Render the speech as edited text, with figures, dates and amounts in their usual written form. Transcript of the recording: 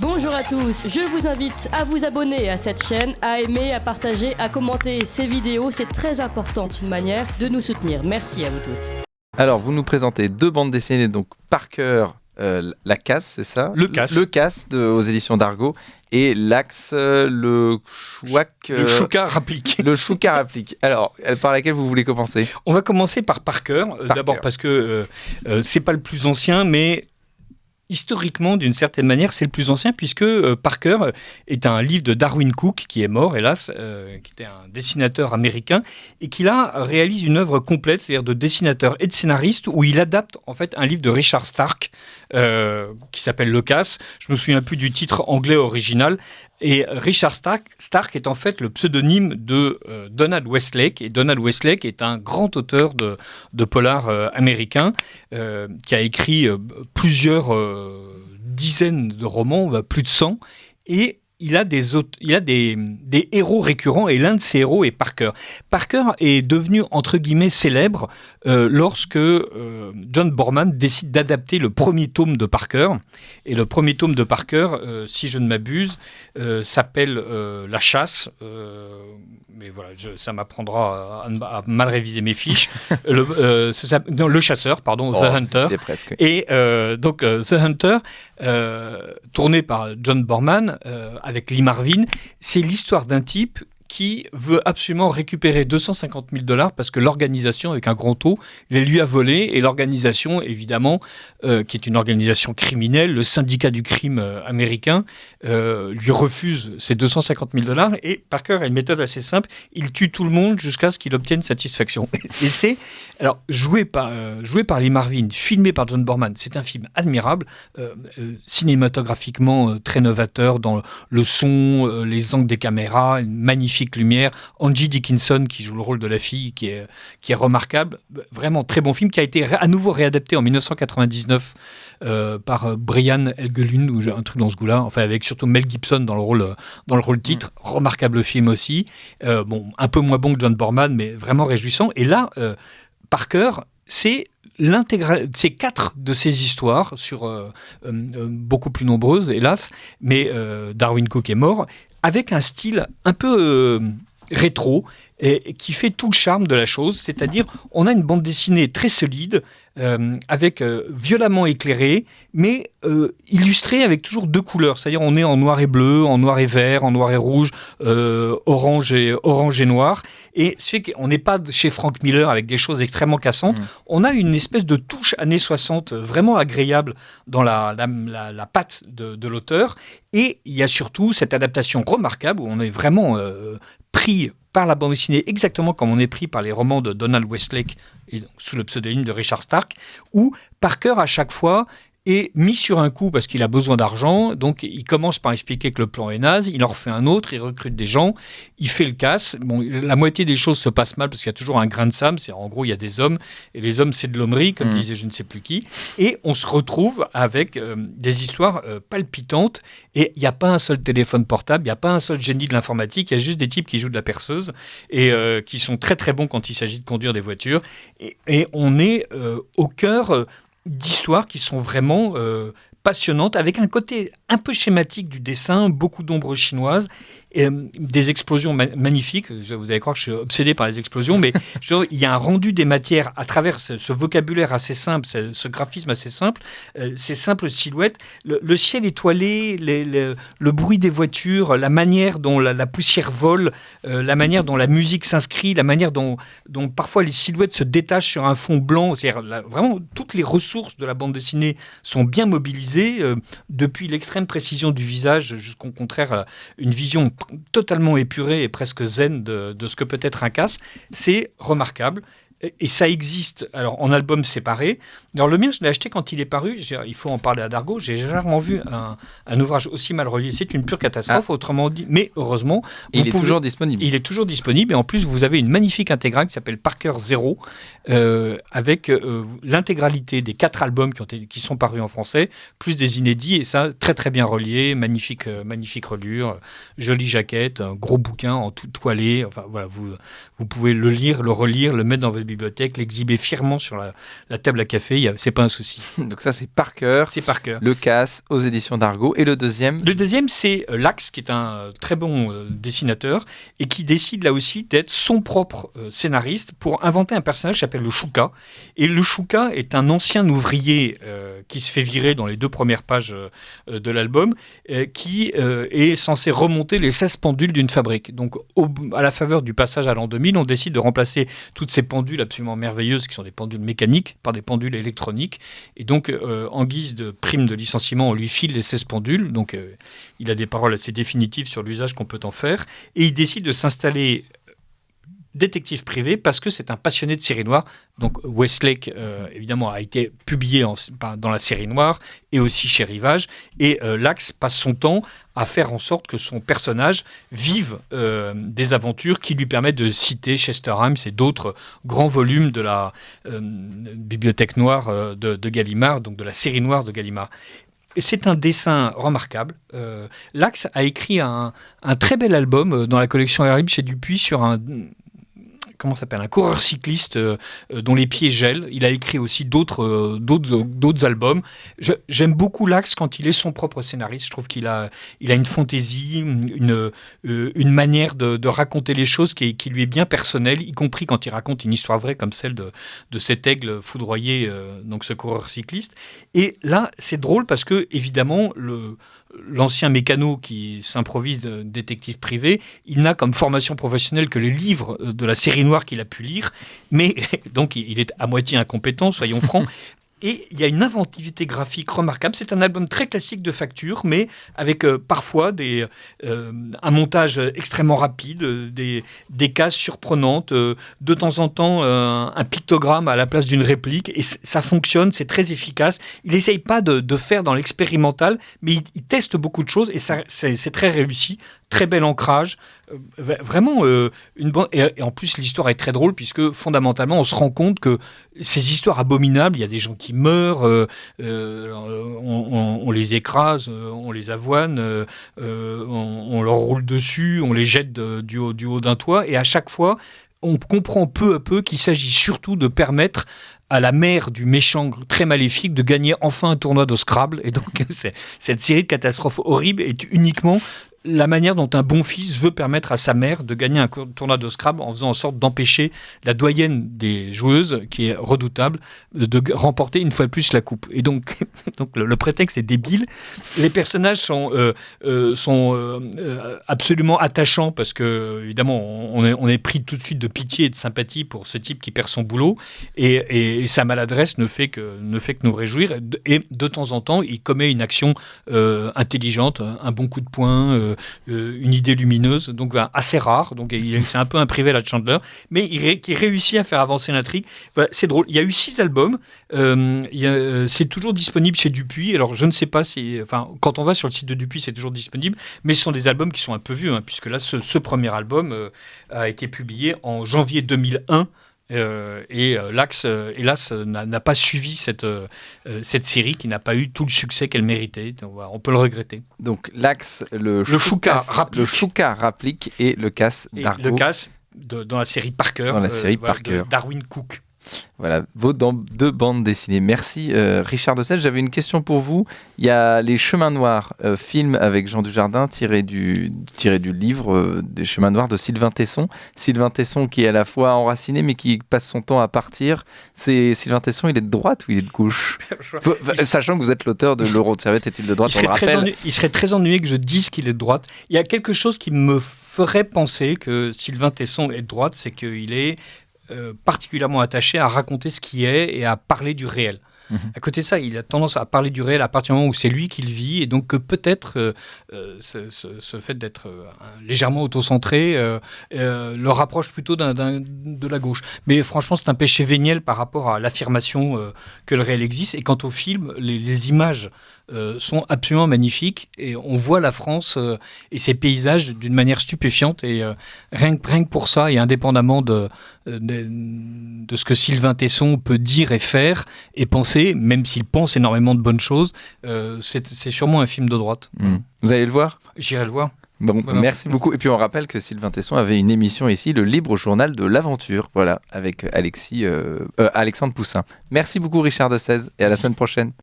Bonjour à tous, je vous invite à vous abonner à cette chaîne, à aimer, à partager, à commenter ces vidéos, c'est très important, c'est une manière de nous soutenir. Merci à vous tous. Alors, vous nous présentez 2 bandes dessinées, donc Parker, La Casse, c'est ça ? Le Casse. Le Casse aux éditions d'Argo et l'Axe, le Chouac... Le Chouka Rapplique. Le Chouka Rapplique. Alors, par laquelle vous voulez commencer ? On va commencer par Parker, d'abord parce que c'est pas le plus ancien, mais... Historiquement, d'une certaine manière, c'est le plus ancien puisque Parker est un livre de Darwin Cook, qui est mort, hélas, qui était un dessinateur américain, et qui là réalise une œuvre complète, c'est-à-dire de dessinateur et de scénariste, où il adapte en fait un livre de Richard Stark qui s'appelle Le Casse. Je me souviens plus du titre anglais original. Et Richard Stark est en fait le pseudonyme de Donald Westlake. Et Donald Westlake est un grand auteur de polar américain qui a écrit plusieurs dizaines de romans, plus de 100. Et il a des héros récurrents, et l'un de ces héros est Parker. Parker est devenu, entre guillemets, célèbre lorsque John Borman décide d'adapter le premier tome de Parker. Et le premier tome de Parker, si je ne m'abuse, s'appelle La Chasse. Mais voilà, ça m'apprendra à mal réviser mes fiches. Le Chasseur, pardon, The Hunter. Presque. Et donc, The Hunter, tourné par John Borman, avec Lee Marvin, c'est l'histoire d'un type qui veut absolument récupérer $250,000 parce que l'organisation, avec un grand O, les lui a volé. Et l'organisation, évidemment, qui est une organisation criminelle, le syndicat du crime américain, lui refuse ces $250,000. Et Parker a une méthode assez simple. Il tue tout le monde jusqu'à ce qu'il obtienne satisfaction. Et c'est joué par Lee Marvin, filmé par John Borman. C'est un film admirable, cinématographiquement très novateur dans le son, les angles des caméras, une magnifique lumière. Angie Dickinson qui joue le rôle de la fille, qui est remarquable. Vraiment très bon film qui a été à nouveau réadapté en 1999 par Brian Helgeland ou un truc dans ce goût-là. Enfin, avec surtout Mel Gibson dans le rôle titre. Remarquable film aussi. Un peu moins bon que John Borman, mais vraiment réjouissant. Et là, Parker, c'est 4 de ces histoires, sur beaucoup plus nombreuses, hélas, mais Darwin Cook est mort, avec un style un peu rétro, et qui fait tout le charme de la chose. C'est-à-dire, on a une bande dessinée très solide, avec violemment éclairée, mais illustrée avec toujours 2 couleurs. C'est-à-dire, on est en noir et bleu, en noir et vert, en noir et rouge, orange et noir. Et ce fait qu'on n'est pas chez Frank Miller avec des choses extrêmement cassantes. On a une espèce de touche années 60 vraiment agréable dans la patte de l'auteur. Et il y a surtout cette adaptation remarquable où on est vraiment pris par la bande dessinée exactement comme on est pris par les romans de Donald Westlake et donc, sous le pseudonyme de Richard Stark, où Parker à chaque fois est mis sur un coup parce qu'il a besoin d'argent. Donc il commence par expliquer que le plan est naze, il en refait un autre, il recrute des gens, il fait le casse. Bon, la moitié des choses se passent mal parce qu'il y a toujours un grain de sable. En gros, il y a des hommes, et les hommes, c'est de l'hommerie, comme disait je ne sais plus qui. Et on se retrouve avec des histoires palpitantes, et il n'y a pas un seul téléphone portable, il n'y a pas un seul génie de l'informatique, il y a juste des types qui jouent de la perceuse et qui sont très très bons quand il s'agit de conduire des voitures. Et on est au cœur d'histoires qui sont vraiment passionnantes, avec un côté un peu schématique du dessin, beaucoup d'ombres chinoises, des explosions magnifiques. Vous allez croire que je suis obsédé par les explosions, mais il y a un rendu des matières à travers ce vocabulaire assez simple, ce graphisme assez simple, ces simples silhouettes, le ciel étoilé, le bruit des voitures, la manière dont la poussière vole, la manière dont la musique s'inscrit, la manière dont parfois les silhouettes se détachent sur un fond blanc. C'est-à-dire, vraiment, toutes les ressources de la bande dessinée sont bien mobilisées, depuis l'extrême précision du visage jusqu'au contraire une vision totalement épurée et presque zen de ce que peut être un casse. C'est remarquable. Et ça existe alors en album séparé. Alors le mien, je l'ai acheté quand il est paru. Il faut en parler à Dargo. J'ai rarement vu un ouvrage aussi mal relié. C'est une pure catastrophe, autrement dit. Mais heureusement, il est toujours disponible. Il est toujours disponible. Et en plus, vous avez une magnifique intégrale qui s'appelle Parker Zero, avec l'intégralité des 4 albums qui sont parus en français, plus des inédits. Et ça, très très bien relié, magnifique reliure, jolie jaquette, un gros bouquin en tout toilé. Enfin voilà, vous pouvez le lire, le relire, le mettre dans votre bibliothèque, l'exhiber fièrement sur la table à café, c'est pas un souci. Donc ça, c'est Parker. C'est Parker. Le Casse aux éditions d'Argo. Et le deuxième? Le deuxième, c'est Lax, qui est un très bon dessinateur et qui décide là aussi d'être son propre scénariste pour inventer un personnage qui s'appelle le Chouka. Et le Chouka est un ancien ouvrier qui se fait virer dans les 2 premières pages de l'album, qui est censé remonter les 16 pendules d'une fabrique. Donc, à la faveur du passage à l'an 2000, on décide de remplacer toutes ces pendules absolument merveilleuses, qui sont des pendules mécaniques, par des pendules électroniques. Et donc, en guise de prime de licenciement, on lui file les 16 pendules. Donc, il a des paroles assez définitives sur l'usage qu'on peut en faire. Et il décide de s'installer détective privé parce que c'est un passionné de série noire. Donc Westlake, évidemment, a été publié dans la série noire et aussi chez Rivage. Et Lax passe son temps à faire en sorte que son personnage vive des aventures qui lui permettent de citer Chester Himes et d'autres grands volumes de la bibliothèque noire de Gallimard, donc de la série noire de Gallimard. Et c'est un dessin remarquable. Lax a écrit un très bel album dans la collection Herib chez Dupuis sur un coureur cycliste dont les pieds gèlent. Il a écrit aussi d'autres albums. J'aime beaucoup Lax quand il est son propre scénariste. Je trouve qu'il a une fantaisie, une manière de raconter les choses qui lui est bien personnelle, y compris quand il raconte une histoire vraie comme celle de cet aigle foudroyé, donc ce coureur cycliste. Et là, c'est drôle parce que, évidemment, l'ancien mécano qui s'improvise de détective privé, il n'a comme formation professionnelle que les livres de la série noire qu'il a pu lire, mais donc il est à moitié incompétent, soyons francs. Et il y a une inventivité graphique remarquable. C'est un album très classique de facture, mais avec parfois un montage extrêmement rapide, des cases surprenantes, de temps en temps un pictogramme à la place d'une réplique, et ça fonctionne, c'est très efficace. Il n'essaye pas de faire dans l'expérimental, mais il teste beaucoup de choses, et c'est très réussi, très bel ancrage. Vraiment une bonne... Et en plus, l'histoire est très drôle, puisque fondamentalement, on se rend compte que ces histoires abominables, il y a des gens qui meurent, on les écrase, on les avoine, on leur roule dessus, on les jette du haut d'un toit, et à chaque fois, on comprend peu à peu qu'il s'agit surtout de permettre à la mère du méchant très maléfique de gagner enfin un tournoi de Scrabble. Et donc, cette série de catastrophes horribles est uniquement la manière dont un bon fils veut permettre à sa mère de gagner un tournoi de Scrabble en faisant en sorte d'empêcher la doyenne des joueuses, qui est redoutable, de remporter une fois de plus la coupe. Et donc le prétexte est débile. Les personnages sont absolument attachants parce que, évidemment, on est pris tout de suite de pitié et de sympathie pour ce type qui perd son boulot, et sa maladresse ne fait que nous réjouir. Et de temps en temps, il commet une action intelligente, un bon coup de poing, une idée lumineuse, donc assez rare. Donc c'est un peu un privé la Chandler, mais qui réussit à faire avancer l'intrigue. Voilà, c'est drôle. Il y a eu 6 albums. C'est toujours disponible chez Dupuis. Alors je ne sais pas quand on va sur le site de Dupuis, c'est toujours disponible, mais ce sont des albums qui sont un peu vieux, puisque là, ce premier album a été publié en janvier 2001. Et Lax, hélas, n'a pas suivi cette série qui n'a pas eu tout le succès qu'elle méritait. Donc, voilà, on peut le regretter. Donc Lax, le Chouka Rapplique et le Casse d'Argo. Le Casse dans la série Parker. Dans la série Parker. De Darwin Cook. Voilà, vos 2 bandes dessinées. Merci Richard de Sel. J'avais une question pour vous. Il y a Les Chemins Noirs, film avec Jean Dujardin, tiré du livre des Chemins Noirs de Sylvain Tesson. Sylvain Tesson qui est à la fois enraciné mais qui passe son temps à partir. Sylvain Tesson, il est de droite ou il est de gauche? Sachant que vous êtes l'auteur de L'Euro de Servette est-il de droite, on le rappelle. Il serait très ennuyé que je dise qu'il est de droite. Il y a quelque chose qui me ferait penser que Sylvain Tesson est de droite, c'est qu'il est particulièrement attaché à raconter ce qui est et à parler du réel. À côté de ça, il a tendance à parler du réel à partir du moment où c'est lui qui le vit, et donc que peut-être ce fait d'être légèrement autocentré le rapproche plutôt de la gauche. Mais franchement, c'est un péché véniel par rapport à l'affirmation que le réel existe. Et quant au film, les images sont absolument magnifiques, et on voit la France et ses paysages d'une manière stupéfiante, et rien que pour ça, et indépendamment de ce que Sylvain Tesson peut dire et faire et penser, même s'il pense énormément de bonnes choses, c'est sûrement un film de droite. Vous allez le voir? J'irai le voir. Bon, Voilà. merci beaucoup. Et puis on rappelle que Sylvain Tesson avait une émission ici, le Libre Journal de l'Aventure, voilà, avec Alexandre Poussin. Merci beaucoup Richard de 16 et à la semaine prochaine.